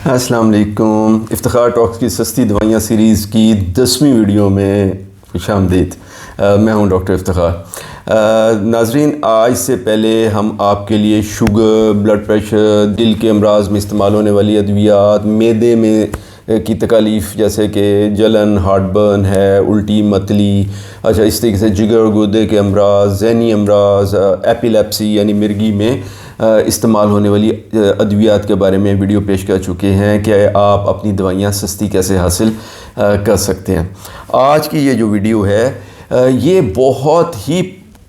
अस्सलाम वालेकुम। इफ्तिखार टॉक्स की सस्ती दवाइयाँ सीरीज़ की 10वीं वीडियो में खुशामदीद। मैं हूं डॉक्टर इफ्तिखार। नाजरीन, आज से पहले हम आपके लिए शुगर, ब्लड प्रेशर, दिल के अमराज में इस्तेमाल होने वाली अद्वियात, मैदे में की तकालीफ़ जैसे कि जलन, हार्टबर्न है, उल्टी, मतली, अच्छा इस तरीके से जिगर और गुर्दे के अमराज, ज़हनी अमराज, एपिलेप्सी यानी मिर्गी में इस्तेमाल होने वाली अद्वियात के बारे में वीडियो पेश कर चुके हैं कि आप अपनी दवाइयाँ सस्ती कैसे हासिल कर सकते हैं। आज की ये जो वीडियो है ये बहुत ही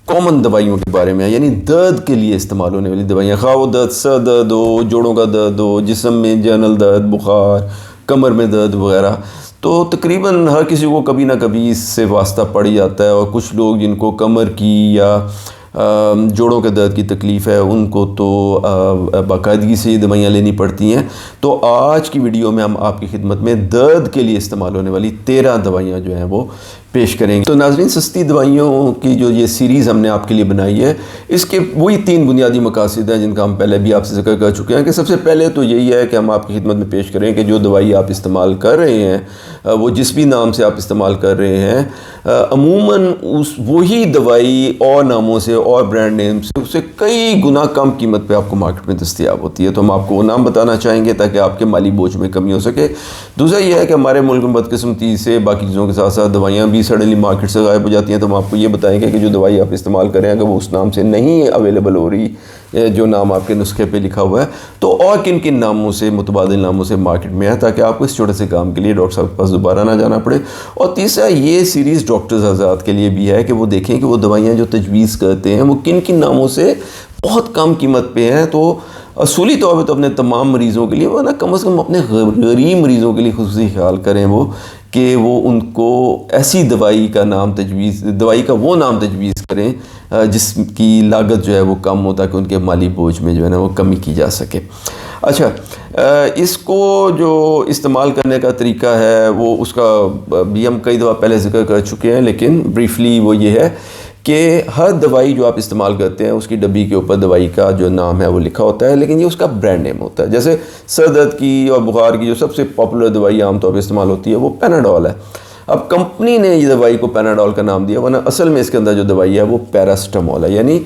कॉमन दवाइयों के बारे में है, यानी दर्द के लिए इस्तेमाल होने वाली दवाइयाँ, खा वो दर्द, सर दर्द हो, जोड़ों का दर्द हो, जिस्म में जनरल दर्द, बुखार, कमर में दर्द वगैरह। तो तकरीबन हर किसी को कभी ना कभी इससे वास्ता पड़ जाता है, और कुछ लोग जिनको कमर की या जोड़ों के दर्द की तकलीफ़ है उनको तो बाकायदगी से ये दवाइयाँ लेनी पड़ती हैं। तो आज की वीडियो में हम आपकी खिदमत में दर्द के लिए इस्तेमाल होने वाली 13 दवाइयाँ जो हैं वो पेश करेंगे। तो नाज़रीन, सस्ती दवाइयों की जो ये सीरीज़ हमने आपके लिए बनाई है, इसके वही 3 बुनियादी मकासद हैं जिनका हम पहले भी आपसे जिक्र कर चुके हैं। कि सबसे पहले तो यही है कि हम आपकी खिदमत में पेश करें कि जो दवाई आप इस्तेमाल कर रहे हैं, वो जिस भी नाम से आप इस्तेमाल कर रहे हैं, अमूमन उस वही दवाई और नामों से और ब्रांड नेम से उससे कई गुना कम कीमत पे आपको मार्केट में दस्तयाब होती है। तो हम आपको वो नाम बताना चाहेंगे ताकि आपके माली बोझ में कमी हो सके। दूसरा ये है कि हमारे मुल्क में बदकिस्मती से बाकी चीज़ों के साथ साथ दवाइयाँ भी सडनली मार्केट से गायब हो जाती हैं। तो हम आपको ये बताएंगे कि जो दवाई आप इस्तेमाल करें अगर वो उस नाम से नहीं अवेलेबल हो रही, जो नाम आपके नुस्खे पे लिखा हुआ है, तो और किन किन नामों से, मुतबादिल नामों से मार्केट में है, ताकि आपको इस छोटे से काम के लिए डॉक्टर साहब के पास दोबारा ना जाना पड़े। और तीसरा, ये सीरीज़ डॉक्टर्स आज़ाद के लिए भी है कि वो देखें कि वो दवाइयाँ जो तजवीज़ करते हैं वो किन किन नामों से बहुत कम कीमत पे हैं। तो असूली तौर पर तो अपने तमाम मरीज़ों के लिए, वरना कम से कम अपने गरीब मरीज़ों के लिए खुसूसी ख्याल करें वो कि वो उनको ऐसी दवाई का नाम तजवीज़, दवाई का वो नाम तजवीज़ करें जिसकी लागत जो है वो कम हो, ताकि उनके माली बोझ में जो है ना वो कमी की जा सके। अच्छा, इसको जो इस्तेमाल करने का तरीका है वो उसका भी हम कई दफ़ा पहले ज़िक्र कर चुके हैं, लेकिन ब्रीफली वो ये है कि हर दवाई जो आप इस्तेमाल करते हैं उसकी डब्बी के ऊपर दवाई का जो नाम है वो लिखा होता है, लेकिन ये उसका ब्रांड नेम होता है। जैसे सर दर्द की और बुखार की जो सबसे पॉपुलर दवाई आमतौर पर इस्तेमाल होती है वो पैनाडोल है। अब कंपनी ने ये दवाई को पैनाडोल का नाम दिया, वरना असल में इसके अंदर जो दवाई है वो पैरासिटामोल है। यानी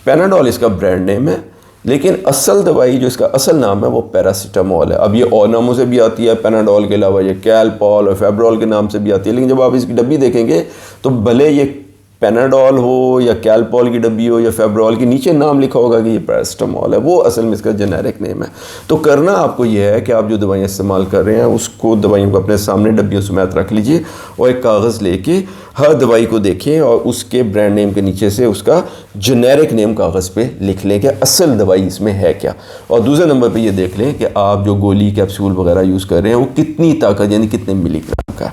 पैनाडोल इसका ब्रांड नेम है, लेकिन असल दवाई जो इसका असल नाम है वो पैरासिटामोल है। अब ये और नामों से भी आती है, पैनाडोल के अलावा ये कैलपॉल और फेब्रोल के नाम से भी आती है, लेकिन जब आप इसकी डब्बी देखेंगे तो भले ये पैनाडोल हो या कैलपॉल की डब्बी हो या फेब्रोल की, नीचे नाम लिखा होगा कि ये पैरासिटामोल है, वो असल में इसका जेनेरिक नेम है। तो करना आपको ये है कि आप जो दवाइयाँ इस्तेमाल कर रहे हैं उसको, दवाइयों को अपने सामने डब्बियों समेत रख लीजिए और एक कागज़ लेके हर दवाई को देखें और उसके ब्रांड नेम के नीचे से उसका जेनेरिक नेम कागज़ पे लिख लें कि असल दवाई इसमें है क्या। और दूसरे नंबर पे ये देख लें कि आप जो गोली, कैप्सूल वगैरह यूज़ कर रहे हैं वो कितनी ताकत यानी कितने मिलीग्राम का।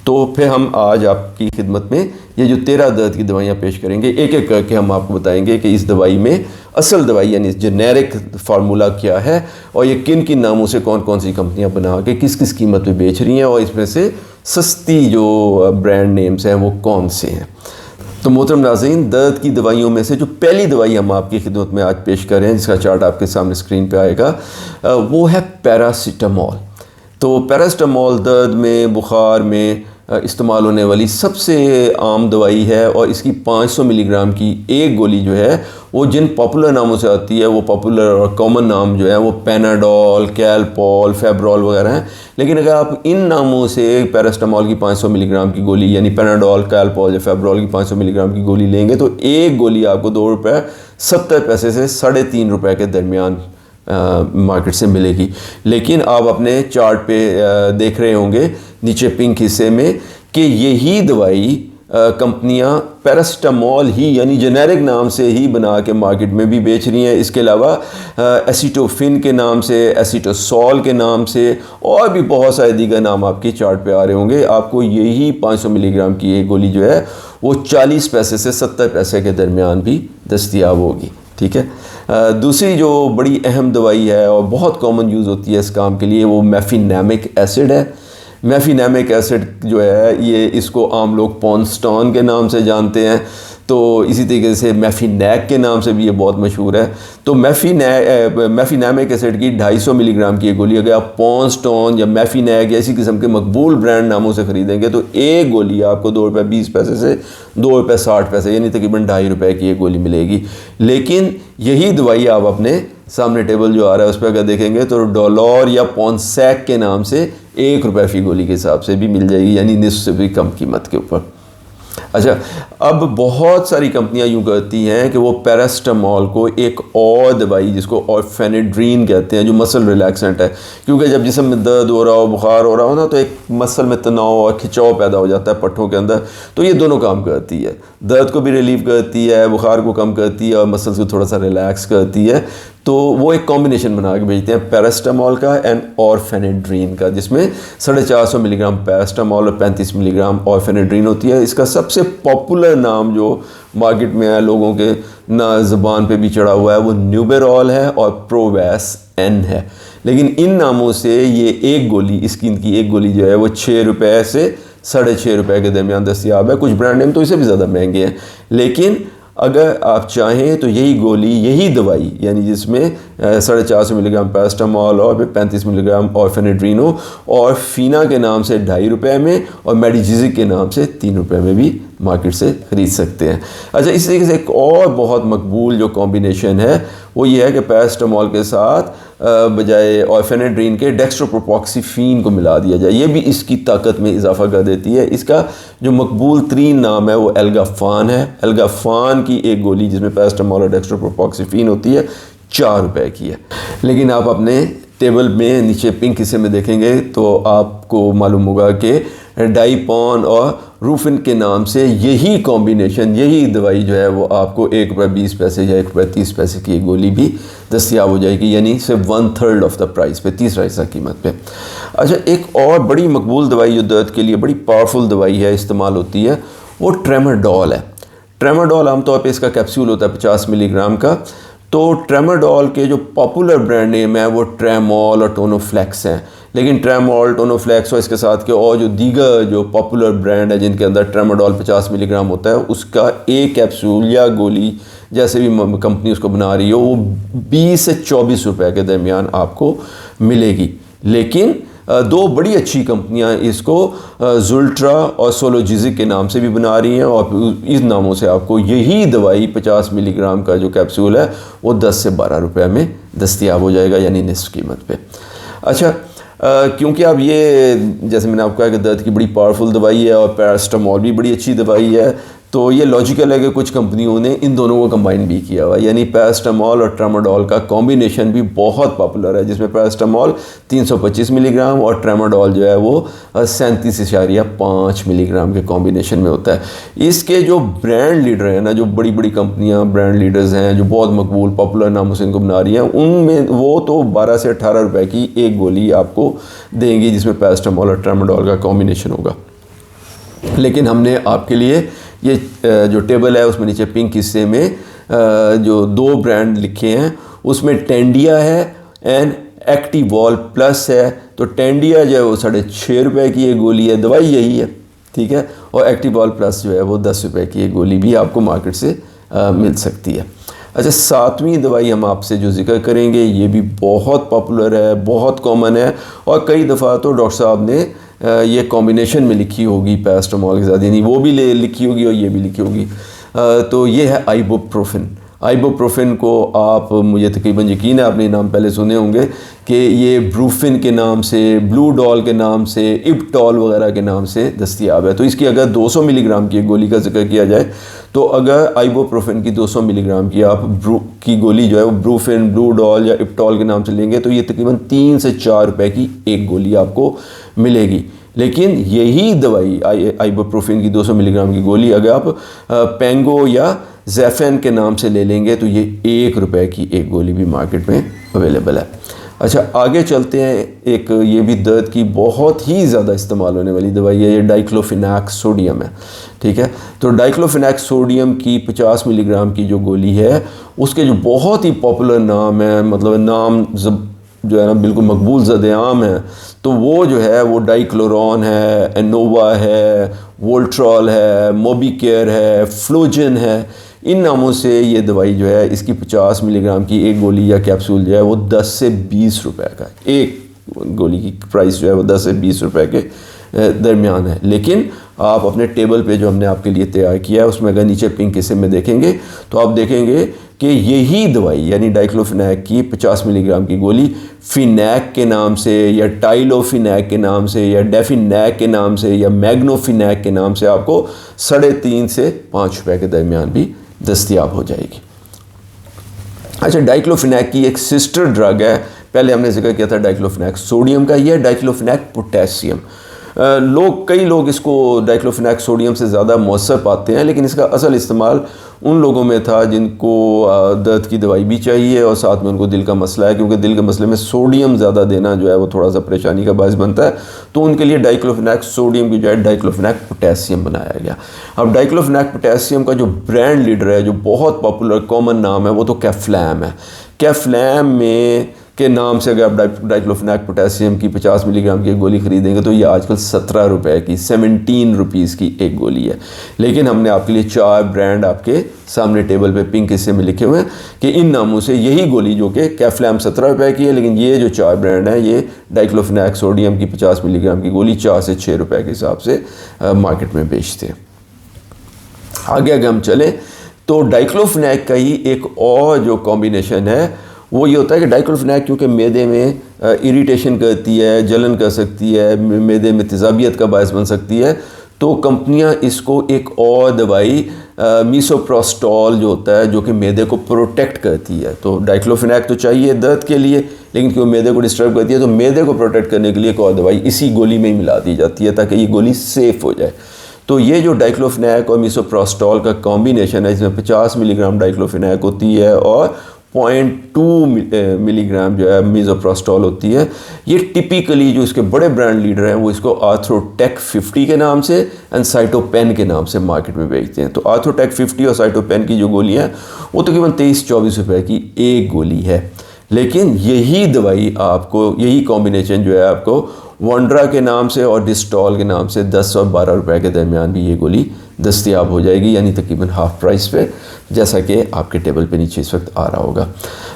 तो फिर हम आज आपकी खिदमत में ये जो 13 दर्द की दवाइयाँ पेश करेंगे, एक एक करके हम आपको बताएंगे कि इस दवाई में असल दवाई यानी जेनेरिक फार्मूला क्या है, और ये किन किन नामों से कौन कौन सी कंपनियाँ बना के किस किस कीमत पे बेच रही हैं, और इसमें से सस्ती जो ब्रांड नेम्स हैं वो कौन से हैं। तो मोहतरम नाज़रीन, दर्द की दवाइयों में से जो पहली दवाई हम आपकी खिदमत में आज पेश कर रहे हैं, जिसका चार्ट आपके सामने स्क्रीन पे आएगा, वो है पैरासिटामोल। तो पैरासिटामोल दर्द में, बुखार में इस्तेमाल होने वाली सबसे आम दवाई है, और इसकी 500 मिलीग्राम की एक गोली जो है वो जिन पॉपुलर नामों से आती है, वो पॉपुलर और कॉमन नाम जो है वो पैनाडोल, कैलपॉल, फेब्रोल वगैरह हैं। लेकिन अगर आप इन नामों से पैरासिटामोल की 500 मिलीग्राम की गोली यानी पैनाडोल, कैलपॉल या फेब्रोल की 500 मिलीग्राम की गोली लेंगे तो एक गोली आपको ₹2.70 से ₹3.5 के दरमियान मार्केट से मिलेगी। लेकिन आप अपने चार्ट पे देख रहे होंगे नीचे पिंक हिस्से में कि यही दवाई कंपनियां पैरासिटामोल ही यानी जेनेरिक नाम से ही बना के मार्केट में भी बेच रही हैं। इसके अलावा एसिटोफिन के नाम से, एसिटोसोल के नाम से और भी बहुत सारे दीगर नाम आपके चार्ट पे आ रहे होंगे। आपको यही 500 मिलीग्राम की एक गोली जो है वो 40 पैसे से 70 पैसे के दरमियान भी दस्तयाब होगी। ठीक है। दूसरी जो बड़ी अहम दवाई है और बहुत कॉमन यूज़ होती है इस काम के लिए, वो मेफिनेमिक एसिड है। मेफिनेमिक एसिड जो है ये, इसको आम लोग पॉन्स्टॉन के नाम से जानते हैं। तो इसी तरीके से मैफिनैक के नाम से भी ये बहुत मशहूर है। तो मैफिनैमिक एसिड की 250 मिलीग्राम की एक गोली अगर आप पॉन्स्टोन या मैफिनैक या इसी किस्म के मकबूल ब्रांड नामों से ख़रीदेंगे तो एक गोली आपको ₹2.20 से ₹2.60 यानी तकरीबन ₹2.5 की एक गोली मिलेगी। लेकिन यही दवाई आप अपने सामने टेबल जो आ रहा है उस पर अगर देखेंगे तो डॉलर या पॉन्सैक के नाम से ₹1 फी गोली के हिसाब से भी मिल जाएगी, यानी निस्फ से भी कम कीमत के ऊपर। अच्छा, अब बहुत सारी कंपनियां यूँ करती हैं कि वो पैरास्टामोल को एक और दवाई जिसको ऑर्फेनेड्रीन कहते हैं, जो मसल रिलैक्सेंट है, क्योंकि जब जिस्म में दर्द हो रहा हो, बुखार हो रहा हो ना, तो एक मसल में तनाव और खिंचाव पैदा हो जाता है पट्ठों के अंदर। तो ये दोनों काम करती है, दर्द को भी रिलीव करती है, बुखार को कम करती है और मसल्स को थोड़ा सा रिलैक्स करती है। तो वो एक कॉम्बिनेशन बना के भेजते हैं पैरास्टामोल का एंड ऑर्फेनेड्रीन का, जिसमें 450 मिलीग्राम पैरास्टामोल और 35 मिलीग्राम ऑर्फेनेड्रीन होती है। इसका सबसे पॉपुलर नाम जो मार्केट में है, लोगों के ना ज़बान पे भी चढ़ा हुआ है, वो न्यूबेरॉल है और प्रोवैस एन है। लेकिन इन नामों से ये एक गोली, इनकी एक गोली जो है वो ₹6 से ₹6.5 के दरमियान दस्तियाब है। कुछ ब्रांड नेम तो इससे भी ज़्यादा महंगे हैं, लेकिन अगर आप चाहें तो यही गोली, यही दवाई, यानी जिसमें 450 मिलीग्राम पैरास्टामोल और 35 मिलीग्राम ऑर्फेनेड्रीन हो, और फीना के नाम से ₹2.5 में और मेडिजिजिक के नाम से ₹3 में भी मार्केट से ख़रीद सकते हैं। अच्छा, इस तरीके से एक और बहुत मकबूल जो कॉम्बिनेशन है वो ये है कि पैरास्टामोल के साथ बजाय ऑर्फेनेड्रीन के डेक्स्ट्रोप्रोपोक्सिफीन को मिला दिया जाए। ये भी इसकी ताकत में इजाफा कर देती है। इसका जो मकबूल तरीन नाम है वो एल्गाफान है। एल्गाफान की एक गोली जिसमें पैरास्टामोल और डेक्स्ट्रोप्रोपोक्सिफीन होती है ₹4 की है। लेकिन आप अपने टेबल में नीचे पिंक हिस्से में देखेंगे तो आपको मालूम होगा कि डाइपॉन और रूफिन के नाम से यही कॉम्बिनेशन, यही दवाई जो है वो आपको ₹1.20 या ₹1.30 की एक गोली भी दस्तियाब हो जाएगी, यानी सिर्फ 1/3 ऑफ द प्राइस पे, 30 हिस्सा कीमत पे। अच्छा, एक और बड़ी मकबूल दवाई जो दर्द के लिए बड़ी पावरफुल दवाई है, इस्तेमाल होती है, वो ट्रेमाडोल है। ट्रेमाडोल आमतौर पे इसका कैप्सूल होता है 50 मिलीग्राम का। तो ट्रेमाडोल के जो पॉपुलर ब्रांड नेम है वो ट्रेमोल और टोनोफ्लेक्स हैं। लेकिन ट्रेमोल, टोनोफ्लेक्स और इसके साथ के और जो दीगर जो पॉपुलर ब्रांड है जिनके अंदर ट्रेमाडोल 50 मिलीग्राम होता है, उसका एक कैप्सूल या गोली जैसे भी कंपनी उसको बना रही हो वो 20 से ₹24 के दरमियान आपको मिलेगी। लेकिन दो बड़ी अच्छी कंपनियां इसको जुल्ट्रा और सोलोजिजिक के नाम से भी बना रही हैं, और इस नामों से आपको यही दवाई 50 मिलीग्राम का जो कैप्सूल है वो 10 से ₹12 में दस्तियाब हो जाएगा, यानी निस्फ कीमत पे। अच्छा, क्योंकि अब ये, जैसे मैंने आपको कहा कि दर्द की बड़ी पावरफुल दवाई है और पैरास्टामोल भी बड़ी अच्छी दवाई है, तो ये लॉजिकल है कि कुछ कंपनियों ने इन दोनों को कंबाइन भी किया हुआ है, यानी पैरास्टामोल और ट्रेमाडोल का कॉम्बिनेशन भी बहुत पॉपुलर है, जिसमें पैरास्टामोल 325 मिलीग्राम और ट्रेमाडोल जो है वो 37.5 मिलीग्राम के कॉम्बिनेशन में होता है। इसके जो ब्रांड लीडर हैं ना, जो बड़ी बड़ी कंपनियां ब्रांड लीडर्स हैं जो बहुत मकबूल पॉपुलर नामों से इनको बना रही हैं, उनमें वो तो 12 से ₹18 की एक गोली आपको देंगी जिसमें पैरास्टामोल और ट्रेमाडोल का कॉम्बिनेशन होगा। लेकिन हमने आपके लिए ये जो टेबल है उसमें नीचे पिंक हिस्से में जो 2 ब्रांड लिखे हैं उसमें टेंडिया है एंड एक्टिवॉल प्लस है। तो टेंडिया जो है वो ₹6.5 की एक गोली है, दवाई यही है, ठीक है, और एक्टिवॉल प्लस जो है वो ₹10 की एक गोली भी आपको मार्केट से मिल सकती है। अच्छा, 7वीं दवाई हम आपसे जो जिक्र करेंगे ये भी बहुत पॉपुलर है, बहुत कॉमन है, और कई दफ़ा तो डॉक्टर साहब ने ये कॉम्बिनेशन में लिखी होगी पैरास्टामोल के साथ, यानी वो भी लिखी होगी और ये भी लिखी होगी। तो ये है आइबुप्रोफेन। आइबुप्रोफेन को आप, मुझे तकरीबन यकीन है आपने नाम पहले सुने होंगे कि ये ब्रूफिन के नाम से, ब्लू डॉल के नाम से, इप्टॉल वगैरह के नाम से दस्तियाब है। तो इसकी अगर 200 मिलीग्राम की गोली का जिक्र किया जाए तो अगर आइबुप्रोफेन की 200 मिलीग्राम की आप की गोली जो है वो ब्रूफिन, ब्लू डॉल या इप्टॉल के नाम से लेंगे तो ये तकरीबन 3 से ₹4 की एक गोली आपको मिलेगी। लेकिन यही दवाई आइबुप्रोफेन की 200 मिलीग्राम की गोली अगर आप पेंगो या ज़ैफ़ेन के नाम से ले लेंगे तो ये ₹1 की एक गोली भी मार्केट में अवेलेबल है। अच्छा, आगे चलते हैं। एक ये भी दर्द की बहुत ही ज़्यादा इस्तेमाल होने वाली दवाई है, ये डाइक्लोफिनेक सोडियम है, ठीक है। तो डाइक्लोफिनेक सोडियम की 50 मिलीग्राम की जो गोली है उसके जो बहुत ही पॉपुलर नाम है, मतलब नाम जो है ना बिल्कुल मकबूल ज़द-ए-आम है, तो वो जो है वो डाइक्लोरॉन है, एनोवा है, वोल्ट्रॉल है, मोबिकेयर है, फ्लोजन है। इन नामों से ये दवाई जो है, इसकी 50 मिलीग्राम की एक गोली या कैप्सूल जो है वो 10 से 20 रुपए का है। एक गोली की प्राइस जो है वो 10 से 20 रुपए के दरमियान है। लेकिन आप अपने टेबल पे जो हमने आपके लिए तैयार किया है उसमें अगर नीचे पिंक हिस्से में देखेंगे तो आप देखेंगे कि यही दवाई यानी डाइक्लोफिनैक की 50 मिलीग्राम की गोली फिनैक के नाम से या टाइलोफिनैक के नाम से या डेफिनैक के नाम से या मैग्नोफिनैक के नाम से आपको 3.5 से 5 रुपए के दरमियान भी दस्तयाब हो जाएगी। अच्छा, डाइक्लोफिनैक की एक सिस्टर ड्रग है, पहले हमने जिक्र किया था डाइक्लोफिनैक सोडियम का, यह डाइक्लोफिनैक पोटेशियम। कई लोग इसको डाइक्लोफिनैक सोडियम से ज़्यादा मौसर पाते हैं, लेकिन इसका असल इस्तेमाल उन लोगों में था जिनको दर्द की दवाई भी चाहिए और साथ में उनको दिल का मसला है, क्योंकि दिल के मसले में सोडियम ज़्यादा देना जो है वो थोड़ा सा परेशानी का बायस बनता है। तो उनके लिए डाइक्लोफिनैक सोडियम की जो है डाइक्लोफिनैक पोटेशियम बनाया गया। अब डाइक्लोफिनैक पोटेशियम का जो ब्रांड लीडर है, जो बहुत पॉपुलर कॉमन नाम है, वो तो कैफ्लैम है। कैफ्लैम में के नाम से अगर आप डाइक्लोफिनैक पोटेशियम की 50 मिलीग्राम की एक गोली खरीदेंगे तो ये आजकल 17 रुपए की 17 रुपीज़ की एक गोली है। लेकिन हमने आपके लिए 4 ब्रांड आपके सामने टेबल पे पिंक हिस्से में लिखे हुए हैं कि इन नामों से यही गोली, जो कि कैफ्लैम 17 रुपए की है, लेकिन ये जो 4 ब्रांड हैं ये डाइक्लोफिनैक सोडियम की 50 मिलीग्राम की गोली 4 से 6 रुपए के हिसाब से मार्केट में बेचते हैं। आगे अगर हम चलें तो डाइक्लोफिनैक का ही एक और जो कॉम्बिनेशन है वो ये होता है कि डाइक्लोफिनैक क्योंकि मैदे में इरिटेशन करती है, जलन कर सकती है, मैदे में तेज़ाबियत का बायस बन सकती है, तो कंपनियां इसको एक और दवाई मीसोप्रोस्टॉल जो होता है, जो कि मैदे को प्रोटेक्ट करती है। तो डाइक्लोफिनैक तो चाहिए दर्द के लिए, लेकिन क्यों मैदे को डिस्टर्ब करती है तो मैदे को प्रोटेक्ट करने के लिए एक और दवाई इसी गोली में ही मिला दी जाती है ताकि ये गोली सेफ़ हो जाए। तो ये जो डाइक्लोफिनैक और मीसोप्रोस्टॉल का कॉम्बिनेशन है, इसमें 50 मिलीग्राम डाइक्लोफिनैक होती है और 0.2 मिलीग्राम जो है मीसोप्रोस्टॉल होती है। ये टिपिकली जो इसके बड़े ब्रांड लीडर हैं वो इसको आर्थ्रोटेक 50 के नाम से एंड साइटोपेन के नाम से मार्केट में बेचते हैं। तो आर्थ्रोटेक 50 और साइटोपेन की जो गोलियां हैं वो तकरीबन 23-24 रुपए की एक गोली है। लेकिन यही दवाई आपको, यही कॉम्बिनेशन जो है आपको वंड्रा के नाम से और डिस्टॉल के नाम से 10 और 12 रुपए के दरमियान भी ये गोली दस्तयाब हो जाएगी, यानी तकरीबन हाफ प्राइस पे, जैसा कि आपके टेबल पे नीचे इस वक्त आ रहा होगा।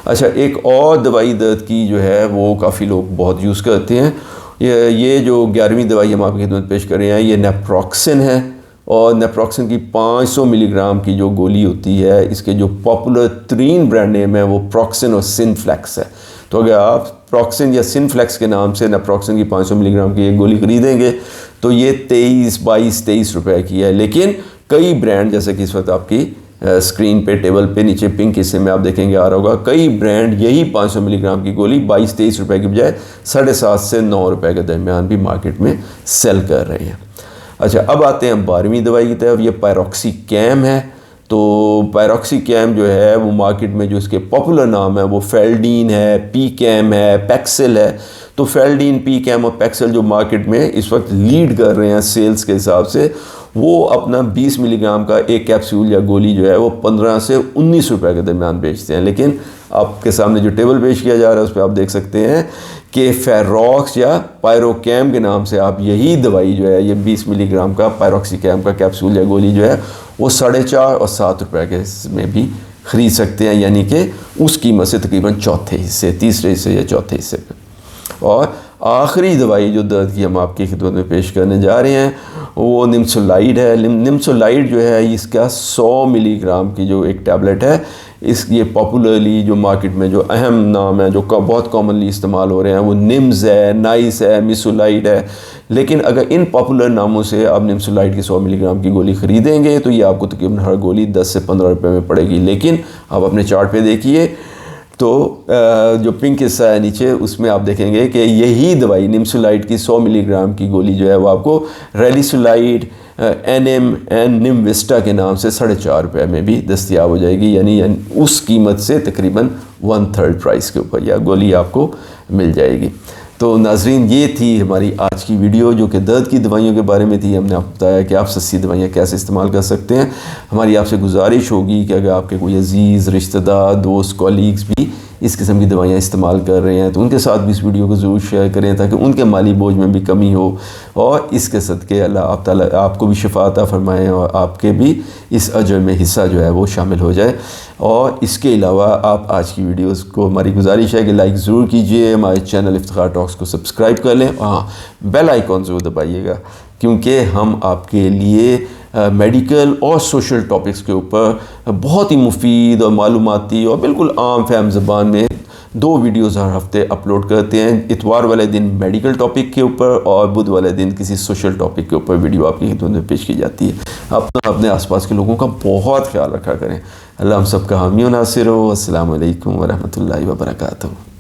अच्छा, एक और दवाई दर्द की जो है वो काफ़ी लोग बहुत यूज़ करते हैं। ये जो 11वीं दवाई हम आपकी खिदमत पेश कर रहे हैं ये नेप्रोक्सिन है, और नेप्रोक्सिन की 500 मिलीग्राम की जो गोली होती है, इसके जो पॉपुलर तरीन ब्रांड नेम है वो प्रॉक्सिन और सिनफ्लेक्स है। तो अगर आप प्रॉक्सिन या सिनफ्लेक्स के नाम से नेप्रोक्सिन की 500 मिलीग्राम की एक गोली खरीदेंगे तो ये 22-23 रुपए की है। लेकिन कई ब्रांड, जैसे कि इस वक्त आपकी स्क्रीन पे टेबल पे नीचे पिंक हिस्से में आप देखेंगे आ रहा होगा, कई ब्रांड यही 500 मिलीग्राम की गोली 22-23 रुपए की बजाय 7.5 से 9 रुपए के दरमियान भी मार्केट में सेल कर रहे हैं। अच्छा, अब आते हैं 12वीं दवाई की तरफ। ये पायरोक्सिकैम है। तो पायरोक्सिकैम जो है वो मार्केट में जो इसके पॉपुलर नाम है वो फेल्डीन है, पीकैम है, पैक्सिल है। तो फेल्डीन, पीकैम और पैक्सिल जो मार्केट में इस वक्त लीड कर रहे हैं सेल्स के हिसाब से, वो अपना 20 मिलीग्राम का एक कैप्सूल या गोली जो है वो 15 से 19 रुपए के दरमियान बेचते हैं। लेकिन आपके सामने जो टेबल पेश किया जा रहा है उस पर आप देख सकते हैं कि फेरोक्स या पायरोकैम के नाम से आप यही दवाई जो है, ये 20 मिलीग्राम का पायरोक्सिकैम का कैप्सूल या गोली जो है वो 4.5 और 7 रुपए के में भी ख़रीद सकते हैं, यानी कि उस कीमत से तकरीबन चौथे हिस्से, तीसरे हिस्से या चौथे हिस्से पे। और आखिरी दवाई जो दर्द की हम आपकी खिदमत में पेश करने जा रहे हैं वो निम्सोलाइड है। निम्सोलाइड जो है इसका 100 मिलीग्राम की जो एक टैबलेट है, ये पॉपुलरली जो मार्केट में जो अहम नाम है, जो बहुत कॉमनली इस्तेमाल हो रहे हैं, वो निम्स है, नाइस है, मिसोलाइड है। लेकिन अगर इन पॉपुलर नामों से आप निम्सोलाइड की 100 मिलीग्राम की गोली ख़रीदेंगे तो ये आपको तकरीबन हर गोली 10 से 15 रुपये में पड़ेगी। लेकिन आप अपने चार्ट पे देखिए तो जो पिंक हिस्सा है नीचे, उसमें आप देखेंगे कि यही दवाई निम्सोलाइड की 100 मिलीग्राम की गोली जो है वो आपको रेलिसोलाइड, NM एंड निमविस्टा के नाम से 4.5 रुपये में भी दस्तयाब हो जाएगी, यानी उस कीमत से तकरीबन 1/3 प्राइस के ऊपर यह गोली आपको मिल जाएगी। तो नाजरीन, ये थी हमारी आज की वीडियो जो कि दर्द की दवाइयों के बारे में थी। हमने आपको बताया कि आप सस्ती दवाइयाँ कैसे इस्तेमाल कर सकते हैं। हमारी आपसे गुजारिश होगी कि अगर आपके कोई अजीज़, रिश्तेदार, दोस्त, कॉलीग्स भी इस किस्म की दवाइयाँ इस्तेमाल कर रहे हैं तो उनके साथ भी इस वीडियो को ज़रूर शेयर करें ताकि उनके माली बोझ में भी कमी हो और इसके सदक़े अल्लाह ताला आपको भी शफ़ा अता फ़रमाएँ और आपके भी इस अजर में हिस्सा जो है वो शामिल हो जाए। और इसके अलावा आप आज की वीडियोस को हमारी गुजारिश है कि लाइक ज़रूर कीजिए, हमारे चैनल इफ्तिखार टॉक्स को सब्सक्राइब कर लें और हाँ बेल आइकॉन ज़रूर दबाइएगा क्योंकि हम आपके लिए मेडिकल और सोशल टॉपिक्स के ऊपर बहुत ही मुफीद और मालूमाती और बिल्कुल आम फहम ज़बान में 2 वीडियोज़ हर हफ्ते अपलोड करते हैं। इतवार वाले दिन मेडिकल टॉपिक के ऊपर और बुध वाले दिन किसी सोशल टॉपिक के ऊपर वीडियो आपकी खिदमत में पेश की जाती है। अपने आसपास के लोगों का बहुत ख्याल रखा करें। अल्लाह हम सब का हामी और नासिर हो। अस्सलामु अलैकुम वरहमतुल्लाहि वबरकातुहू।